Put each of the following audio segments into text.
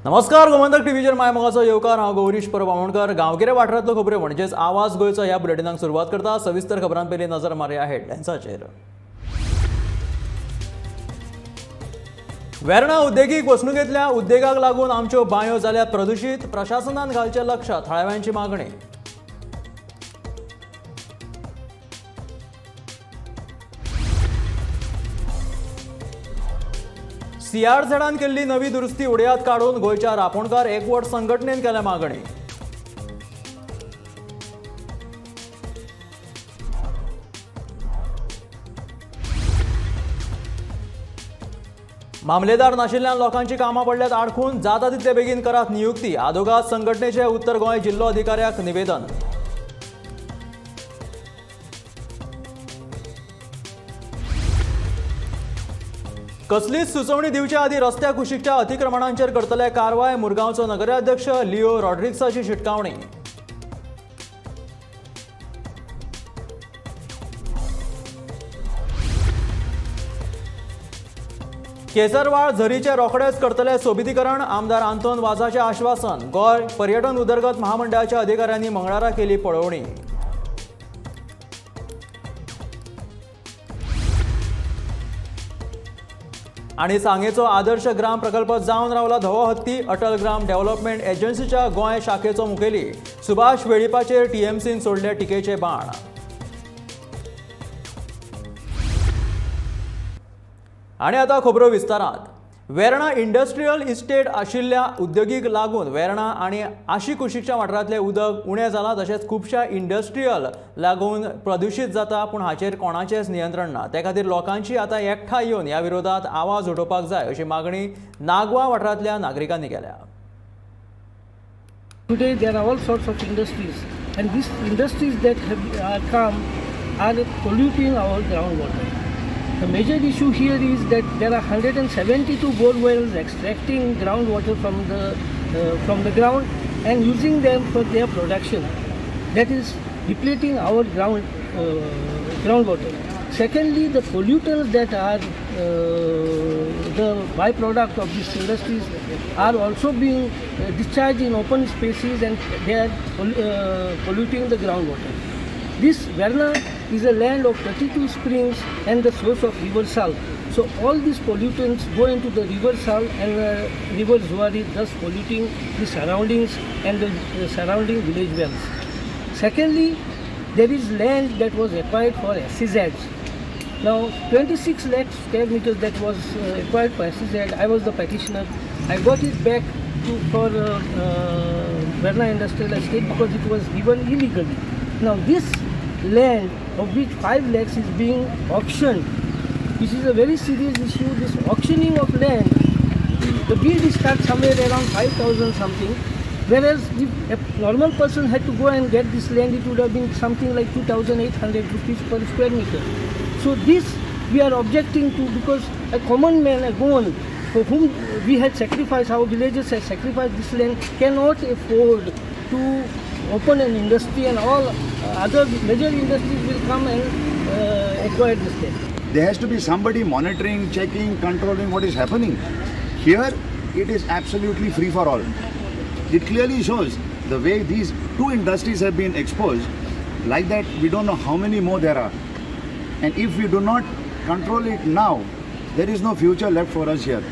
नमस्कार, गोमंतक टीव्हीचेर माय मोगाचो येवकार। हांव गौरीश परबावणकर। गांवगिऱ्या वाठारांतल्यो खबरो म्हणजेच आवाज गोंयचो ह्या बुलेटिनाक सुरवात करता। सविस्तर खबरां पयलीं नजर मारया हेडलायन्साचेर। वेर्णा उद्देगीक वसणुकेंतल्या उद्देगाक लागून आमच्यो बांयो जाल्यात प्रदुशीत, प्रशासनान घालचें लक्ष, थळाव्यांची मागणी। CRZान केल्ली नवी दुरुस्ती उडयात काडून गोंयच्या रापणकार एकवट संघटनेन केल्या मागणी। मामलेदार नाशिल्ल्या लोकांची कामां पडल्यात आडखून, जाता तितले बेगीन करात नियुक्ती। आदोगाद संघटनेचे उत्तर गोंय जिल्लो अधिकाऱ्याक निवेदन। कसलीच सुचोवणी दिवचे आदी रस्त्या कुशीकच्या अतिक्रमणांचेर करतले कारवाय। मुरगांवचो नगराध्यक्ष लिओ रॉड्रिग्साची शिटकावणी। केसरवाळ झरीचे रोखडेच करतले सोबितीकरण। आमदार आंतोन वाझाचे आश्वासन। गोंय पर्यटन उदरगत महामंडळाच्या अधिकाऱ्यांनी मंगळारा केली पळोवणी। आणि सांगेचो आदर्श ग्राम प्रकल्प जावन रावला धवो हत्ती। अटल ग्राम डेव्हलपमेंट एजन्सीच्या गोंय शाखेचो मुखेली सुभाष वेळीपाचेर TMCन सोडले टिकेचे बाण। आणि आता खबरो विस्तारात। वेर्णा इंडस्ट्रियल इस्टेट आशिल्ल्या उद्योगीक लागून वेर्णा आणि आशी कुशीकच्या वाठारांतले उदक उणें जालां, तशेंच खुबशा इंडस्ट्रियल लागून प्रदूशीत जाता, पूण हाचेर कोणाचेंच नियंत्रण ना। ते खातीर लोकांची आतां एकठांय येवन ह्या विरोधात आवाज उठोवपाक जाय अशी मागणी नागवा वाठारांतल्या नागरिकांनी केल्या। Today there are all sorts of industries, and these industries that have come are polluting our groundwater. The major issue here is that there are 172 bore wells extracting groundwater from the ground and using them for their production. That is depleting our groundwater. Secondly, the pollutants that are the byproduct of these industries are also being discharged in open spaces, and they are polluting the groundwater. This Verna is a land of 32 springs and the source of river Sal. So all these pollutants go into the river Sal and river Zuari, thus polluting the surroundings and the surrounding village wells. Secondly, there is land that was acquired for SEZs. Now 26 lakh square meters that was acquired for SEZ. I was the petitioner. I got it back for Verna Industrial Estate because it was given illegally. Now this land, of which 5 lakhs is being auctioned, which is a very serious issue. This auctioning of land, the bid starts somewhere around 5,000 something, whereas if a normal person had to go and get this land, it would have been something like 2,800 rupees per square meter. So this we are objecting to, because a common man, a Goan, for whom we had sacrificed, our villagers had sacrificed this land, cannot afford to open an industry, and all other major industries will come and acquire this land. There has to be somebody monitoring, checking, controlling what is happening. Here it is absolutely free for all. It clearly shows the way these two industries have been exposed. Like that, we don't know how many more there are. And if we do not control it now, there is no future left for us here.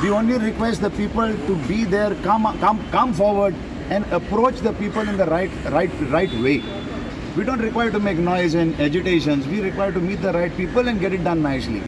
We only request the people to be there, come forward and approach the people in the right way. We don't require to make noise and agitations. We require to meet the right people and get it done nicely.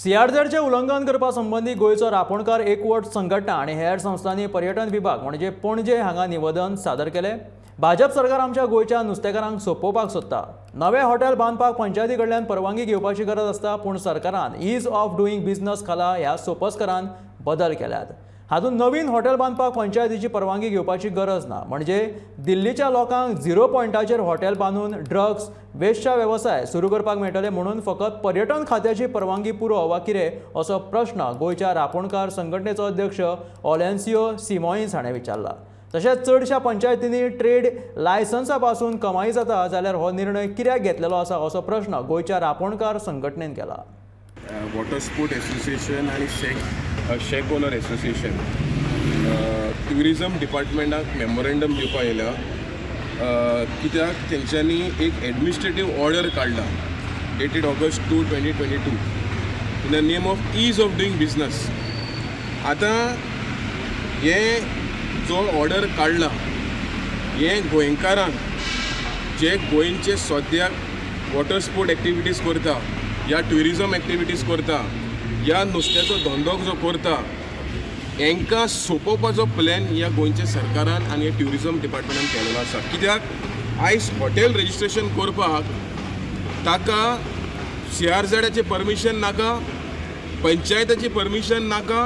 CRZचे उल्लंघन करपा संबंधी गोंयचो रापणकार एकवट संघटना आणि हेर संस्थांनी पर्यटन विभाग म्हणजे पणजे हांगा निवेदन सादर केले। भाजप सरकार आमच्या गोंयच्या नुस्तेकारांक सोंपोवपाक सोदता। नवे हॉटेल बांदपाक पंचायती कडल्यान परवानगी घेवपाची गरज आसता, पूण सरकारान ईज ऑफ डुईंग बिझनेस खाला ह्या सोपस्करान बदल केल्यात। हातून नवीन हॉटेल बांदपाक पंचायतीची परवानगी घेवपाची गरज ना, म्हणजे दिल्लीच्या लोकांक 0 पॉयंटाचेर हॉटेल बांदून ड्रग्स वेस्टचा व्यवसाय सुरू करपाक मेळटले म्हणून फकत पर्यटन खात्याची परवानगी पुरो वा कितें असो प्रश्न गोंयच्या रापणकार संघटनेचो अध्यक्ष ऑलेन्सियो सिमोइन्स हाणें विचारला। तशेंच चडशा पंचायतींनी ट्रेड लायसन्सा पासून कमाई जाता जाल्यार हो निर्णय कित्याक घेतलेलो आसा असो प्रश्न गोंयच्या रापणकार संघटनेन केला। वॉटर स्पोर्ट एसोसिएशन आणि शेक ओनर एसोसिएशन ट्युरिजम डिपार्टमेंटाक मेमोरेंडम दिवपाक येयला कित्याक तेंच्यांनी एक एडमिनिस्ट्रेटीव ऑर्डर काडला dated August 2, 2022 in the name of ease of doing business. आतां हे जो ऑर्डर काडला हे गोंयकारांक जे गोंयचे सद्याक वॉटर स्पोर्ट एक्टिविटीज करता या ट्युरिजम एक्टिविटीज करता या नुस्त्याचो धंदो जो करता हांकां सोंपोवपाचो प्लॅन ह्या गोंयच्या सरकारान आनी ह्या ट्युरिजम डिपार्टमेंटान केलेलो आसा. कित्याक आयज हॉटेल रजिस्ट्रेशन करपाक ताका CRZची परमिशन नाका, पंचायताची परमिशन नाका,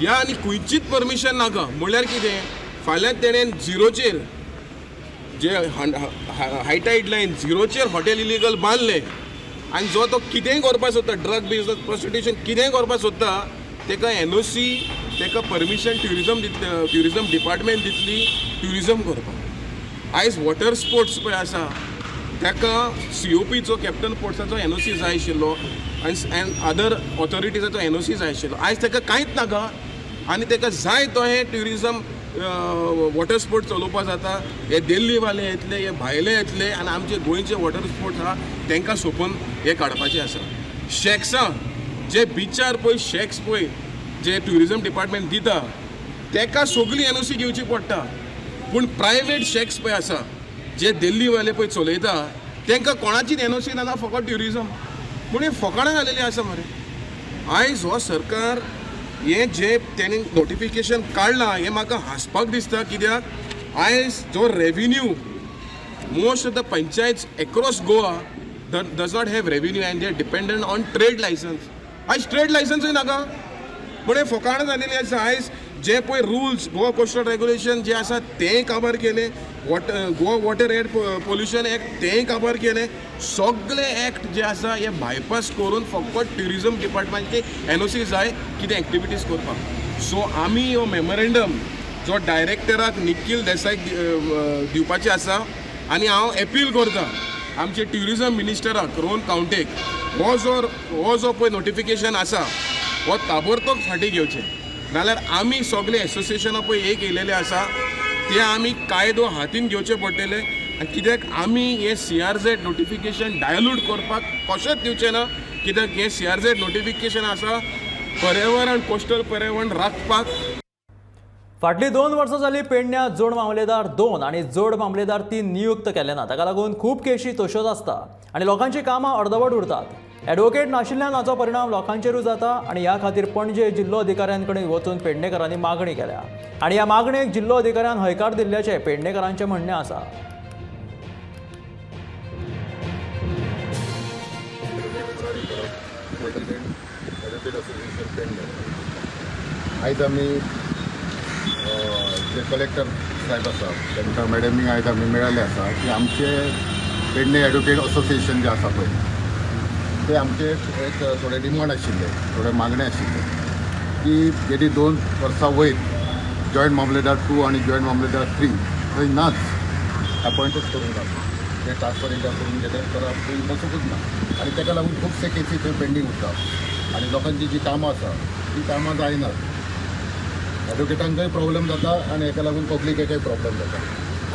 या आनी खंयचीच परमिशन नाका. म्हळ्यार कितें, फाल्यां तेणेन झिरोचेर जे हायटाईड लायन झिरोचेर हॉटेल इलिगल बांदलें आनी जो तो कितेंय करपाक सोदता, ड्रग बिजनस, प्रोस्टिट्यूशन कितेंय करपाक सोदता, तेका NOC तेका परमिशन ट्युरिजम डिपार्टमेंट दितली ट्युरिजम करपाक. आयज वॉटर स्पोर्ट्स पळय आसा ताका COPचो कॅप्टन पोर्ट्साचो NOC जाय आशिल्लो आनी अदर ऑथॉरिटीजाचो NOC जाय आशिल्लो. आयज ताका कांयच नाका आनी ताका जाय तो हे ट्युरिजम वॉटर स्पोर्ट्स चलोवपाक जाता. हे दिल्लीवाले येतले, हे भायले येतले आनी आमचे गोंयचे वॉटर स्पोर्ट्स आहा तांकां सोंपोवन हे काडपाचें आसा. शॅक्सां जे बिचार पळय शॅक्स पळय जे ट्युरिजम डिपार्टमेंट दिता ताका सगळी NOC घेवची पडटा. पूण प्रायवेट शॅक्स पळय आसा जे दिल्लीवाले पळय चलयता तांकां कोणाचीच NOC नाका, फकत ट्युरिजम. पूण हे फकाणां घालेली आसा मरे. आयज हो सरकार हे जे तेणी नोटिफिकेशन काडलां हें म्हाका हांसपाक दिसता. कित्याक आयज जो revenue most of the panchayats across Goa does not have revenue and they are dependent on trade licence. आयज ट्रेड लायसन्सूय नाका. पूण हे फकाणां जालेली आसा. आयज जे पळय रुल्स गोवा कोस्टल रेग्युलेशन जे आसा तेंय काबार केले, Goa water air pollution act तेंय काबार केले. सगळे एक्ट जे आसा हे बायपास करून फकत ट्युरिजम डिपार्टमेंटची NOC जाय कितें एक्टिविटीज करपाक. सो आमी हो मेमोरेंडम जो डायरेक्टराक निखील देसायक दिवपाचें आसा आनी हांव अपील करतां आमचे ट्युरिजम मिनिस्टराक रोहन कावंटेक हो जो पळय नोटिफिकेशन आसा हो ताबडतोब फाटीं घेवचें. नाल्यार आमी सगळे एसोसिएशनां पळय एक येयलेले आसा ते आमी कायदो हातीन घेवचे पडटले. आनी कित्याक आमी हे CRZ नोटिफिकेशन डायल्यूट करपाक कशेंच दिवचें ना. कित्याक हे CRZ नोटिफिकेशन आसा पर्यावरण कोस्टल पर्यावरण राखपाक. फाटलीं 2 वर्सां जालीं पेडण्यां जोड मामलेदार 2 आनी जोड मामलेदार 3 नियुक्त केले ना. ताका लागून खूब केशी तश्योच आसता आनी लोकांची कामां अर्दवट उरतात. एडवोकेट नाशिल्ल्यान हाचो परिणाम लोकांचेरूय जाता आनी ह्या खातीर पणजे जिल्लो अधिकाऱ्यांकडे वचून पेडणेकरांनी मागणी केल्या आनी ह्या मागणेक जिल्लो अधिकाऱ्यान हयकार दिल्ल्याचें पेडणेकरांचें म्हणणें आसा. आयज आमी जे कलेक्टर साहेब आसा तांकां मॅडमी आयज आमी मेळ्ळे आसा की आमचे पेडणे एडवोकेट असोसिएशन जे आसा पळय ते आमचे एक थोडे डिमांड आशिल्ले, थोडे मागणे आशिल्ले की गेली 2 वर्सां वयर जॉयंट मामलेदार 2 आनी जॉयंट मामलेदार 3 थंय नाच अपॉयंटूच करूंक जाता. ते ट्रान्सफर करून कितें करप थंय बसूंकूच ना आनी ताका लागून खुबशे केसी थंय पेंडींग उरता आनी लोकांची जी कामां आसा ती कामां जायनात. एडवोकेटांकय प्रॉब्लेम जाता आनी हेका लागून पब्लिकेकय प्रॉब्लेम जाता.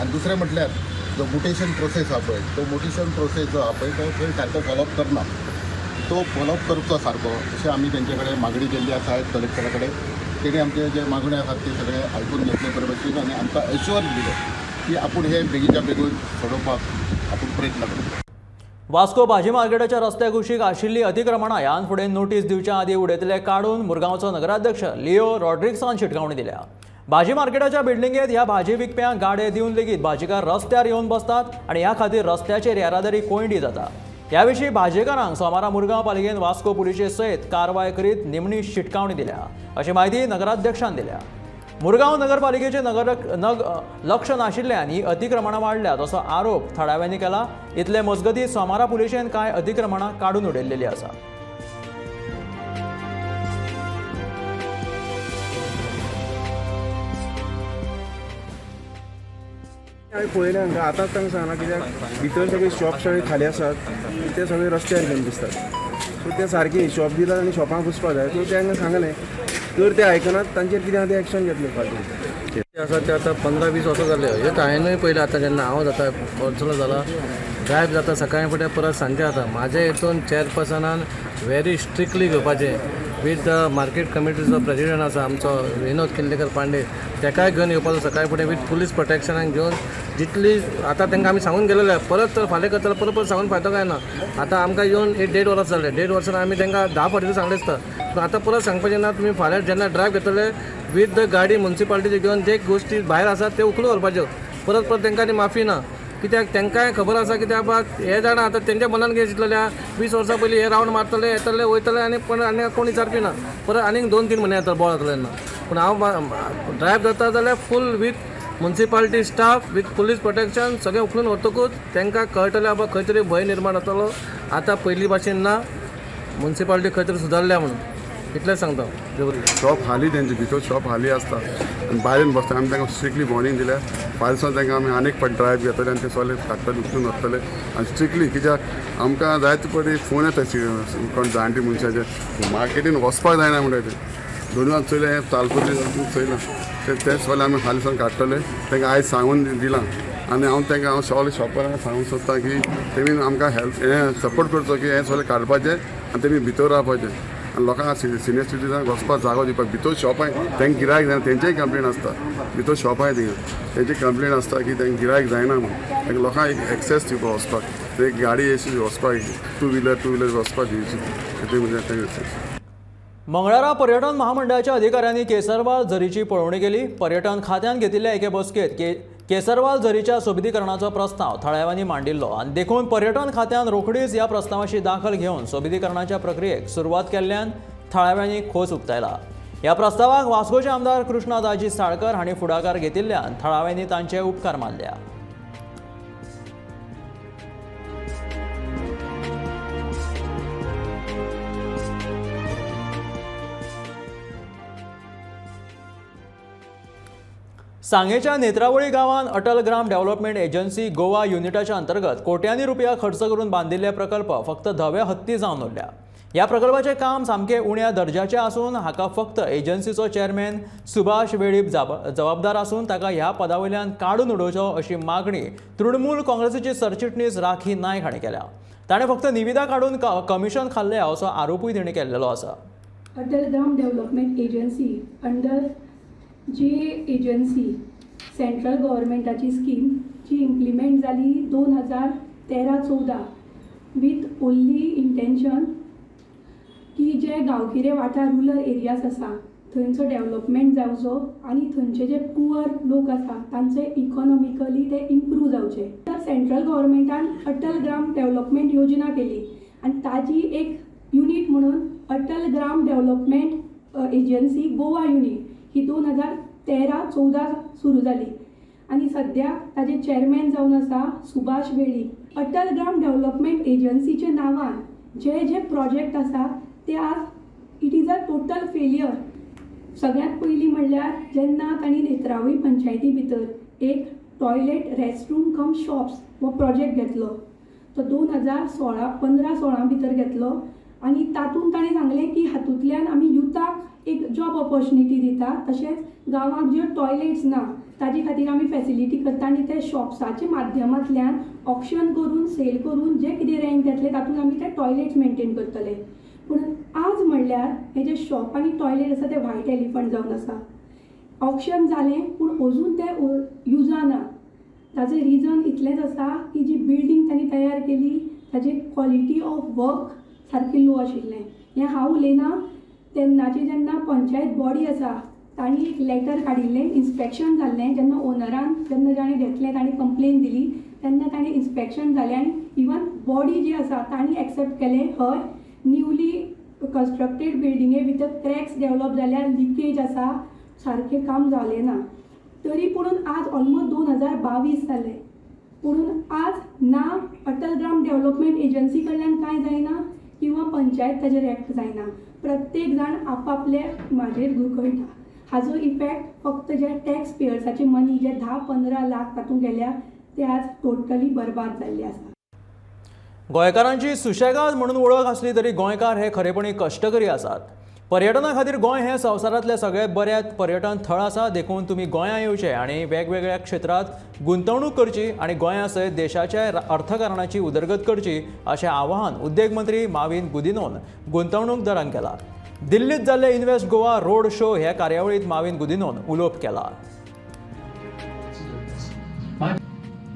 आनी दुसरें म्हटल्यार जो म्युटेशन प्रोसेस आहा पळय तो म्युटेशन प्रोसेस जो आहा पळय तो थंय सारको फॉलोअप करना. तो फॉलोअप करचो सारको अशें आमी तेंचे कडेन मागणी केल्ली आसा कलेक्टरा कडेन. तेणी आमचे जे मागण्यो आसात ते सगळे आयकून घेतले बरोबर आनी आमकां एश्युअर दिले की आपूण हे बेगीच्या बेगून सोडोवपाक आपूण प्रयत्न करता. वास्को भाजी मार्केटाच्या रस्त्या कुशीक आशिल्ली अतिक्रमणां ह्यान फुडें नोटीस दिवच्या आदीं उडयतले काडून मुरगांवचो नगराध्यक्ष लिओ रॉड्रिक्सान शिटकावणी दिल्या. भाजी मार्केटाच्या बिल्डिंगेंत ह्या भाजी विकप्यांक गाडे दिवन लेगीत भाजीकार रस्त्यार येवन बसतात आनी ह्या खातीर रस्त्याचेर येरादारी कोयंडी जाता. ह्या विशीं भाजीकारांक सोमारा मुरगांव पालिकेन वास्को पुलिशे सयत कारवाय करीत निमणी शिटकावणी दिल्या अशी माहिती नगराध्यक्षान दिल्या. मुरगांव नगरपालिकेचे लक्ष नाशिल्ल्यान ही अतिक्रमणां वाडल्यात असो आरोप थळाव्यांनी केला. इतले मजगतीं सोमारा पुलिशेन कांय अतिक्रमणां काडून उडयल्लेली आसा. हांवें पळयलें हांकां आतांच तांकां सांगना कित्याक भितर सगळे शॉप सगळे खाली आसात ते सगळे रस्त्यार घेवन दिसतात. सो ते सारके शॉप दितात आनी शॉपां पुसपाक जाय सो ते हांकां सांगलें तर ते आयकनात तांचेर कितें आहा तें एक्शन घेतलें फाटीं. आसा ते आतां 15-20 वर्सां जाले. हेच हांवेंनूय पयलें आतां जेन्ना हांव जाता वर्सलो जाला ड्रायव्ह जाता सकाळी फुडें परत सांजे जाता. म्हाज्या हितून चेअरपर्सनान व्हेरी स्ट्रिक्टली घेवपाचें वीथ द मार्केट कमिटीचो प्रेसिडेंट आसा आमचो विनोद किल्लेकर पांडे तेकाय घेवन येवपाचो सकाळी फुडें वीथ पुलीस प्रोटेक्शनाक घेवन जितली आतां तांकां आमी सांगून गेलेले परत तर फाल्यां करतले परत सांगून फायदो काय ना. आतां आमकां येवन 1.5 वर्स जाले. 1.5 वर्सान आमी तांकां 10 फावटी सांगले आसता पूण आतां परत सांगपाचें ना. तुमी फाल्यां जेन्ना ड्रायव्ह घेतले वीथ द गाडी म्युन्सिपालिटीचे घेवन जे गोश्टी भायर आसात ते उखलून व्हरपाच्यो. परत तांकां ती माफी ना. कित्याक तांकांय खबर आसा कित्याक हे जाणा आतां तेंच्या मनान कितें चिंतलेल्या 20 वर्सां पयलीं हे रावंड मारतले येतले वयतले आनी कोण विचारपी ना. परत आनीक 2-3 म्हयने येतले बोळ जातले ना. पूण हांव ड्रायव्ह जाता जाल्यार full with municipality staff with police protection सगळें उखलून व्हरतकूच तांकां कळटलें बाबा खंय तरी भंय निर्माण जातलो. आतां पयलीं भाशेन ना. म्युन्सिपालिटी खंय तरी सुदारल्या म्हणून इतलेंच सांगता. शॉप हाली तेंचे भितर शॉप हाली आसता आनी भायल्यान बसता. आमी तांकां स्ट्रिक्टली वॉर्निंग दिल्या फाल्यां तांकां आमी आनीक पण ड्रायव्ह घेतले आनी ते सगळे काडटले उठून वतले आनी स्ट्रिक्टली कित्याक आमकां जायते पटी फोन येता कोण जाणटी मनशाचे मार्केटीन वचपाक जायना म्हणटा ते दोनूय चयले चालपती चयलां ते सगळे आमी फाल्यां सावन काडटले. तांकां आयज सांगून दिलां आनी हांव तांकां हांव सगळे शॉपरांक सांगूंक सोदतां की तेमी आमकां हेल्प हें सपोर्ट करचो की हें सगळें काडपाचें आनी तेमी भितर रावपाचें आनी लोकांक सिनियर सिटीजनाक वचपाक जागो दिवपाक. भितर शॉप आहे तांकां गिरायक जायना तेंचेय कंप्लेन आसता. भितर शॉप आहे थिंगा तेंची कंप्लेन आसता की तांकां गिरायक जायना म्हणून तांकां लोकांक एक एक्सेस दिवपाक वचपाक. ते गाडी अशी वचपाक टू व्हिलर वचपाक दिवची म्हणजे. मंगळारा पर्यटन महामंडळाच्या अधिकाऱ्यांनी केसरवाल झरीची पळोवणी केली. पर्यटन खात्यान घेतिल्ल्या एके बसकेत केसरवाल झरीच्या सोबितीकरणाचो प्रस्ताव थळाव्यांनी मांडिल्लो आनी देखून पर्यटन खात्यान रोखडीच ह्या प्रस्तावाची दाखल घेवन सोबितीकरणाच्या प्रक्रियेक सुरवात केल्ल्यान थळाव्यांनी खोस उक्तायला. ह्या प्रस्तावाक वास्कोचे आमदार कृष्णादाजी साळकर हांणी फुडाकार घेतिल्ल्यान थळाव्यांनी तांचे उपकार मानल्या. सांगेच्या नेत्रावळी गांवांत अटल ग्राम डेव्हलपमेंट एजन्सी गोवा युनिटाच्या अंतर्गत कोट्यांनी रुपया खर्च करून बांदिल्ले प्रकल्प फक्त धवे हत्ती जावन उरल्या. ह्या प्रकल्पाचे काम सामके उण्या दर्जाचें आसून हाका फक्त एजन्सीचो चेअरमॅन सुभाष वेळीप जबाबदार आसून ताका ह्या पदावयल्यान काडून उडोवचो अशी मागणी तृणमूल काँग्रेसीचे सरचिटणीस राखी नायक हांणी केल्या. ताणें फक्त निविदा काडून कमिशन खाल्ल्या असो आरोपूय तिणें केल्लो आसा. अटल ग्राम डेव्हलपमेंट एजन्सी अंडर जी एजन्सी सेंट्रल गव्हर्मेंटाची स्कीम जी इम्प्लिमेंट जाली 2013-14 विथ ओन्ली इंटेंशन की जे गांवगिरे वाठार रुरल एरियाज आसा थंयचो डेव्हलपमेंट जावचो आनी थंयचे जे पुअर लोक आसा तांचे इकॉनॉमिकली ते इम्प्रूव जावचे. तर सेंट्रल गव्हर्मेंटान अटल ग्राम डेव्हलपमेंट योजना केली आनी ताजी एक युनिट म्हणून अटल ग्राम डेव्हलपमेंट एजन्सी गोवा युनिट ही 2013-14 सुरू जाली आनी सद्या ताजे चेअरमॅन जावन आसा सुभाष वेळीप. अटल ग्राम डेव्हलपमेंट एजन्सीचे नांवान जे प्रोजेक्ट आसा ते आज it is a total failure. सगळ्यात पयलीं म्हणल्यार जेन्ना तांणी नेत्रावळी पंचायती भितर एक टॉयलेट रेस्टरूम कम शॉप्स हो प्रोजेक्ट घेतलो तो 2015-16 भितर घेतलो आनी तातूंत ताणें सांगलें की हातूंतल्यान आमी युथाक एक जॉब ऑपॉर्च्युनिटी दिता तशेंच गांवांत ज्यो टॉयलेट्स ना ताजे खातीर आमी फेसिलिटी करता आनी ते शॉप्साच्या माध्यमांतल्यान ऑक्शन करून सेल करून जे कितें रँट येतले तातूंत आमी ते टॉयलेट्स मेंटेन करतले. पूण आज म्हणल्यार हे जे शॉप आनी टॉयलेट आसा ते व्हायट एलिफंट जावन आसा. ऑक्शन जालें पूण अजून ते युजाना. ताजें रिजन इतलेंच आसा की जी बिल्डींग तांणी तयार केली ताजी क्वॉलिटी ऑफ वर्क सारकी लो आशिल्लें. हें हांव उलयना तेन्नाची जेन्ना पंचायत बॉडी आसा तांणी एक लेटर काडिल्लें इन्स्पेक्शन जाल्लें जेन्ना ओनरान जेन्ना जाणें घेतलें तांणी कंप्लेन दिली तेन्ना तांणी इन्स्पेक्शन जालें आनी इवन बॉडी जी आसा तांणी एक्सेप्ट केलें हय न्यूली कन्स्ट्रक्टेड बिल्डिंगे भितर क्रॅक्स डेवलप जाल्यार लिकेज आसा सारकें काम जालें ना. तरी पुणून आज ऑलमोस्ट 2022 जालें पुणून आज ना अटल ग्राम डेव्हलपमेंट एजन्सी कडल्यान कांय जायना किंवा पंचायत ताजेर एक्ट जायना. प्रत्येक जाण आपापले म्हाजेर गुरकळटा. हाजो इफेक्ट फक्त जे टॅक्स पेयर्साची मनी जे 10-15 लाख तातूंत गेल्या ते आज टोटली बरबाद जाल्ले आसा. गोंयकारांची सुशेगाद म्हणून वळख आसली तरी गोंयकार हे खरेपणी कश्टकरी आसात. पर्यटना खातीर गोंय हें संवसारांतलें सगळ्यात बऱ्यात पर्यटन थळ आसा. देखून तुमी गोंया येवचें आनी वेगवेगळ्या क्षेत्रांत गुंतवणूक करची आनी गोंया सयत देशाच्या अर्थकारणाची उदरगत करची अशें आवाहन उद्देग मंत्री माविन गुदिन्होन गुंतवणूकदारांक केलां. दिल्लीत जाल्ले इन्व्हेस्ट गोवा रोड शो ह्या कार्यावळींत माविन गुदिन्होन उलोवप केला.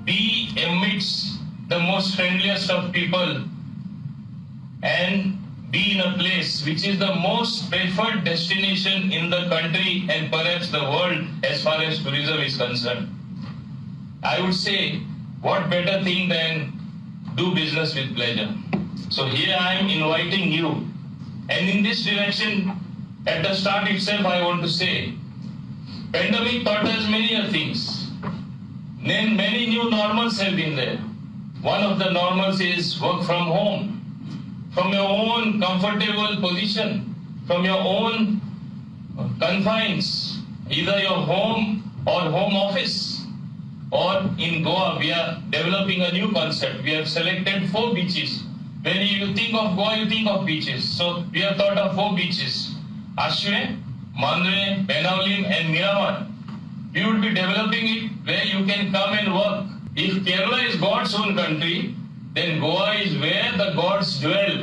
Be amidst the most friendliest of people and be in a place which is the most preferred destination in the country and perhaps the world as far as tourism is concerned. I would say, what better thing than do business with pleasure. So here I am inviting you, and in this direction, at the start itself I want to say, pandemic taught us many things. Then many new normals have been there. One of the normals is work from home, from your own comfortable position, from your own confines, either your home or home office. Or in Goa, we are developing a new concept. We have selected 4 beaches. When you think of Goa, you think of beaches. So we have thought of 4 beaches: Ashwe, Mandre, Benaulim and Miramar. We would be developing it where you can come and work. If Kerala is God's own country, then Goa is where the gods dwell.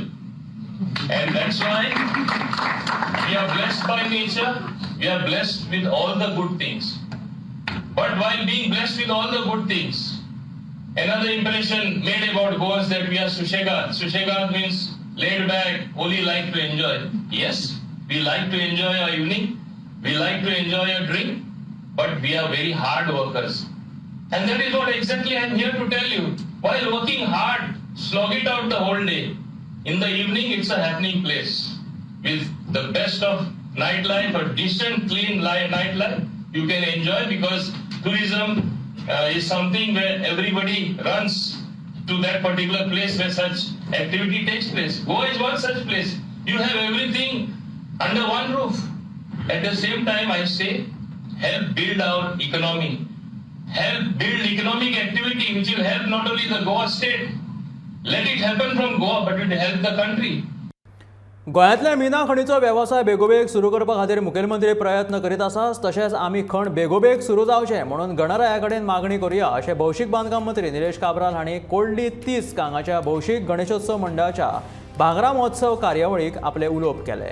And that's why we are blessed by nature, we are blessed with all the good things. But while being blessed with all the good things, another impression made about Goa is that we are Sushegat. Sushegat means laid back, only like to enjoy. Yes, we like to enjoy our evening, we like to enjoy a drink, but we are very hard workers. And that is what exactly I am here to tell you. While working hard, slog it out the whole day. In the evening, it's a happening place. With the best of nightlife, a decent, clean nightlife, you can enjoy, because tourism is something where everybody runs to that particular place where such activity takes place. Goa is one such place. You have everything under one roof. At the same time, I say, help build our economy, help build economic activity which will help not only the Goa state, let it happen from Goa, but it will help the country. गोंयांतल्या मिना खणीचो वेवसाय बेगोबेग सुरू करपा खातीर मुखेलमंत्री प्रयत्न करीत आसात. तशेंच आमी खण बेगोबेग सुरू जावचें म्हणून गणराया कडेन मागणी करुया अशें भौशीक बांदकाम मंत्री निलेश काब्राल हांणी कोल्डी 30 कांगाच्या भौशीक गणेशोत्सव मंडळाच्या भांगरा महोत्सव कार्यावळीक आपले उलोवप केले.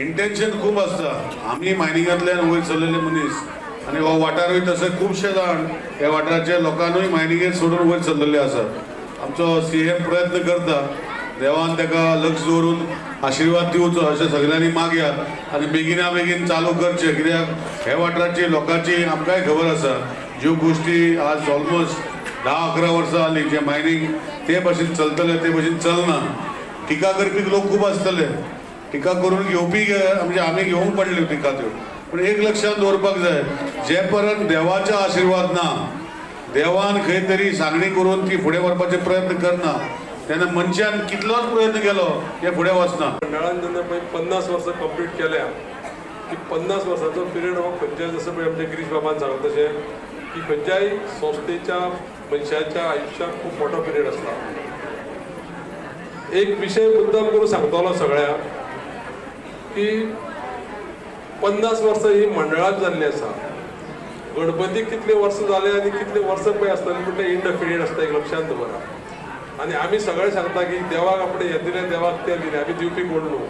इंटेन्शन खूब आसता. आमी मायनिंगांतल्यान वयर सरलेले मनीस आनी हो वाठारूय तशे खुबशे जाण ह्या वाठाराच्या लोकांनूय मायनिंगेर सोडून वयर सरलेले आसात. आमचो सीएम प्रयत्न करता, देवान ताका लक्ष दवरून आशिर्वाद दिवचो अशें सगळ्यांनी मागयात आनी बेगिना बेगीन चालू करचें. कित्याक ह्या वाठाराची लोकांची आमकांय खबर आसा ज्यो गोश्टी आज ऑलमोस्ट 10-11 वर्सां जालीं जे मायनिंग ते भशेन चलतले ते भशेन चलना. टिका करपी लोक खूब आसतले, टिका करून घेवपी म्हणजे आमी घेवंक पडल्यो टिका त्यो. पूण एक लक्षात दवरपाक जाय, जे पर्यंत देवाचो आशिर्वाद ना, देवान खंय तरी सांगणी करून ती फुडें व्हरपाचे प्रयत्न करना, तेन्ना मनशान कितलोच प्रयत्न केलो हे फुडें वचना. मंडळान जेन्ना पळय 50 वर्सां कंप्लीट केल्या, की 50 वर्सांचो पिरियड हो खंयच्याय, जसं पळय आमच्या गिरीश बाबान सांगलें तशें, की खंयच्याय संस्थेच्या मनशाच्या आयुश्यात खूब मोठो पिरियड आसता. एक विशय मुद्दाम करून सांगतलो सगळ्यांक, की 50 वर्सां ही मंडळाक जाल्ली आसा. गणपतीक कितले वर्स जाले आनी कितले वर्स पळय आसतले पूण ते इंटरफिरियड आसता, एक लक्षांत दवरा. आनी आमी सगळे सांगता की देवाक आपणे हें दिलें, देवाक तें दिलें, आमी दिवपी कोण न्हू.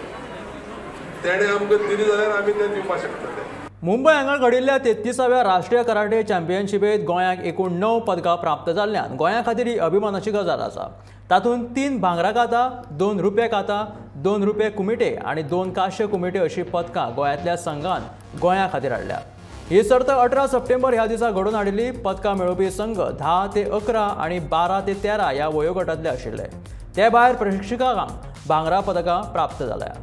तेणें आमकां दिली जाल्यार आमी तें दिवपाक शकतले. मुंबय हांगा घडिल्ल्या 33व्या राष्ट्रीय कराटे चॅम्पियनशिपेत गोंयाक एकूण 9 पदकां प्राप्त जाल्ल्यान गोंया खातीर ही अभिमानाची गजाल आसा. तातूंत 3 भांगरा काता, 2 रुपे काता, 2 रुपे कुमिटे आनी 2 कांस्य कुमिटे अशीं पदकां गोंयांतल्या संघान गोंया खातीर हाडल्या. ही सर्त 18 सप्टेंबर ह्या दिसा घडोवन हाडिल्ली. पदकां मेळोवपी संघ 10 ते 11 आनी 12 ते 13 ह्या वयोगटांतले आशिल्ले. ते भायर प्रशिक्षकांक भांगरा पदकां प्राप्त जाल्या.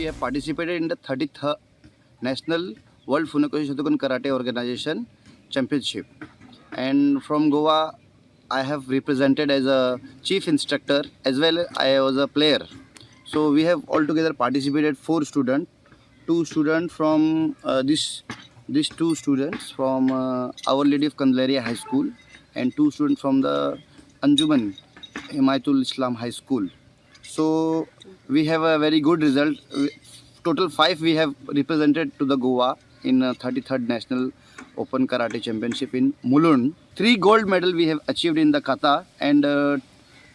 have participated in the 33rd National World Funakoshi Shotokan Karate Organization Championship. And from Goa, I have represented as a chief instructor as well as I was a player. So we have altogether participated 4 students, 2 students from these 2 students from Our Lady of Candelaria High School and 2 students from the Anjuman Himayatul Islam High School. So we have a very good result. Total 5 we have represented to the Goa in 33rd National Open Karate Championship in Mulund. 3 gold medal we have achieved in the kata and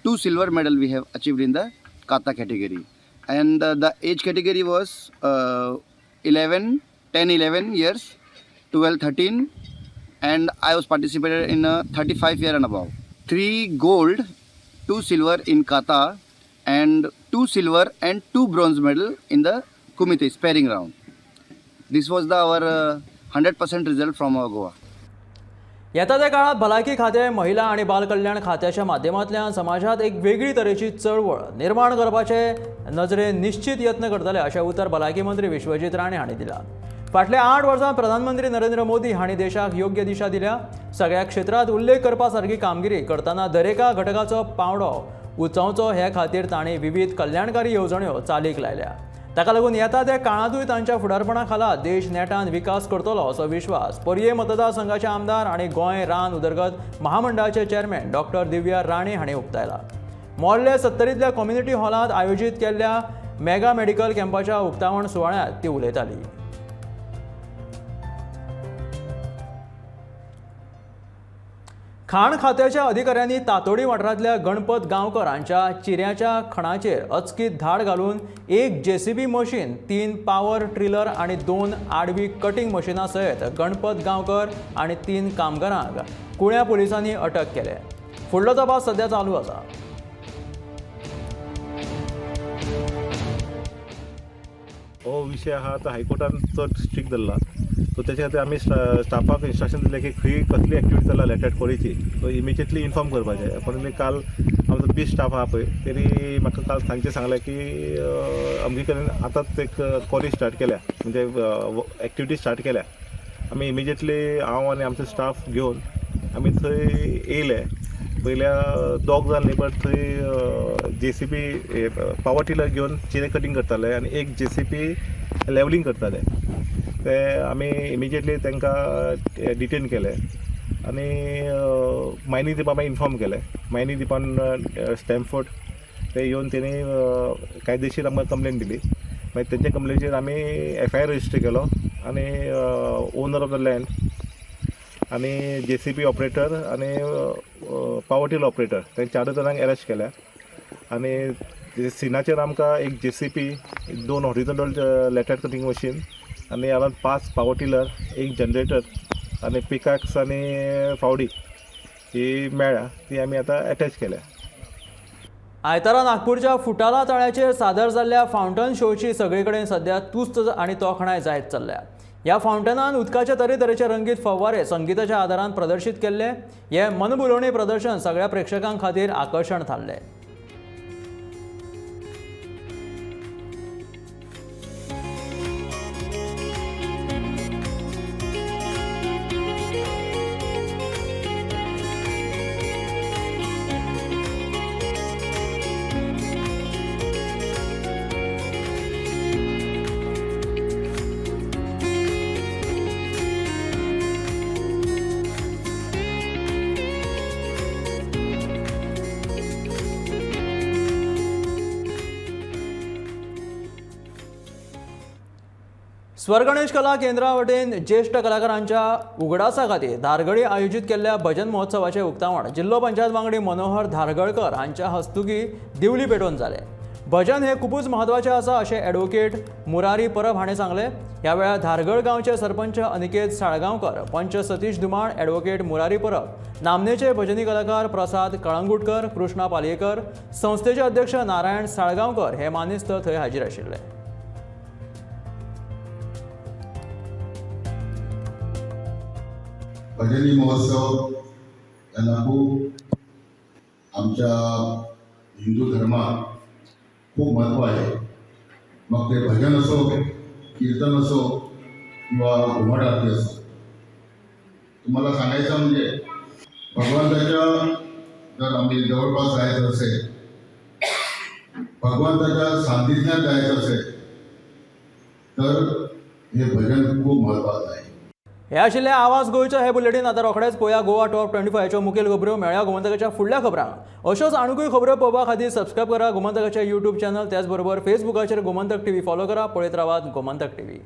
2 silver medal we have achieved in the kata category. And the age category was 10, 11 years, 12, 13, and I was participated in 35 year and above. 3 gold, 2 silver in kata and 2 silver and 2 bronze medal in the kumite sparring round. This was our 100% result from our Goa. येता त्या काळात भलायकी खाते महिला आणि बालकल्याण खात्याच्या माध्यमांतल्यान समाजात एक वेगळी तरेची चळवळ निर्माण करपाचे नजरेन निश्चित यत्न करतले अशें उतर भलायकी मंत्री विश्वजीत राणे हांणी दिला. फाटल्या 8 वर्सां प्रधानमंत्री नरेंद्र मोदी हांणी देशाक योग्य दिशा दिल्या. सगळ्या क्षेत्रात उल्लेख करपा सारकी कामगिरी करतना दरेका घटकाचो पावडो उंचावचो हे खातीर तांणी विविध कल्याणकारी येवजण्यो चालीक लायल्या. ताका लागून येता त्या काळांतूय तांच्या फुडारपणा खाला देश नेटान विकास करतलो असो विश्वास पर्ये मतदारसंघाचे आमदार आणि गोंय रान उदरगत महामंडळाचे चेअरमॅन डॉक्टर दिव्या राणे हांणी उक्तायला. मोर्ले 70तल्या कम्युनिटी हॉलांत आयोजीत केल्ल्या मेगा मेडिकल कॅम्पाच्या उक्तावण सुवाळ्यांत ती उलयताली. खाण खात्याच्या अधिकाऱ्यांनी तातोडी वाठारांतल्या गणपत गांवकर हांच्या चिऱ्याच्या खणाचेर अचकीत धाड घालून 1 JCB मशीन, 3 पावर ट्रिलर आणि 2 आडवी कटिंग मशिनां सयत गणपत गांवकर आणि 3 कामगारांक कुळ्या पुलिसांनी अटक केले. फुडलो तपास सध्या चालू आसा. हो विषय हा आता हायकोर्टान चड स्ट्रिक्ट धरला. सो त्याच्या खातीर आमी स्टाफाक इंस्ट्रक्शन दिले की खंय कसली एक्टिविटी चल्ला लेटेट कॉलेजी सो इमिजिएटली इन्फॉर्म करपाचें. पण काल आमचो 20 स्टाफ आहा पळय तेणी म्हाका काल सांजचें सांगलें की आमचे कडेन आतांच एक कॉलेज स्टार्ट केल्या म्हणजे एक्टिविटी स्टार्ट केल्या. आमी इमिजिएटली हांव आनी आमचो स्टाफ घेवन आमी थंय येयले. पयल्या 2 जाण लेबर थंय JCB पावर टिलर घेवन चिरे कटिंग करताले आनी 1 JCB लेवलिंग करताले. ते आमी इमिजिएटली तांकां डिटेन केले आनी मायनिंग डिपार्टमेंट इन्फॉर्म केले. मायनिंग डिपार्टमेंट स्टॅम्फोर्ड ते येवन तेणी कायदेशीर आमकां कंप्लेन दिली. मागीर तेंच्या कंप्लेनीचेर आमी FIR रजिस्टर केलो आनी ओनर ऑफ द लँड आनी JCB ऑपरेटर आनी पावर टिलर ऑपरेटर ते 4 जाणांक अरेस्ट केल्या. आनी सिनाचेर आमकां 1 JCB, 2 हॉरिझॉन्टल लेटेड कटिंग मशीन आनी अरावंड 5 पावर टिलर, 1 जनरेटर आनी पिकाक्स आनी फावडी ही मेळ्ळ्या. ती आमी आतां अटॅच केल्या. आयतारा नागपूरच्या फुटाला तळ्याचेर सादर जाल्ल्या फावंटन शोची सगळे कडेन सध्या तुस्त आनी तोखणाय जायत चल्ल्या. ह्या फावंटनान उदकाचे तरेतरेचे रंगीत फव्वारे संगीताच्या आदारान प्रदर्शीत केल्ले. हे मनभुलोवणी प्रदर्शन सगळ्या प्रेक्षकां खातीर आकर्शण थारलें. स्वर गणेश कला केंद्रा वटेन ज्येष्ठ कलाकारांच्या उगडासा खातीर धारगळी आयोजीत केल्ल्या भजन महोत्सवाचे उक्तावण जिल्लो पंचायत वांगडी मनोहर धारगळकर हांच्या हस्तुकी दिवली पेटोवन जालें. भजन हे खूपच म्हत्वाचें आसा अशें एडवोकेट मुरारी परब हाणें सांगलें. ह्या वेळार धारगळ गांवचे सरपंच अनिकेत साळगांवकर, पंच सतीश धुमाळ, एडवोकेट मुरारी परब, नामनेचे भजनी कलाकार प्रसाद कळंगुटकर, कृष्णा पालयेकर, संस्थेचे अध्यक्ष नारायण साळगांवकर हे मानेस्त थंय हाजीर आशिल्ले. भजनी महोत्सव यांना खूप आमच्या हिंदू धर्मात खूप महत्त्व आहे. मग ते भजन असो, कीर्तन असो किंवा घुमट आरती असो. तुम्हाला सांगायचं म्हणजे भगवंताच्या जर आम्ही जवळपास जायचं असेल, भगवंताच्या सान्निध्यात जायचं असेल तर हे भजन खूप महत्वाचं आहे. हे आशिल्ले आवाज गोंयचो हे बुलेटीन. आता रोखडेच पळया गोवा टॉप 25च्यो मुखेल खबरो. मेळ्या गोमंतकाच्या फुडल्या खबरांक. अश्योच आणखूय खबरो पळोवपा खातीर सबस्क्रायब करा गोमंतकाच्या यूट्यूब चॅनल. त्याचबरोबर फेसबुकाचेर गोमंतक टीव्ही फॉलो करा. पळयत रावात गोमंतक टीव्ही.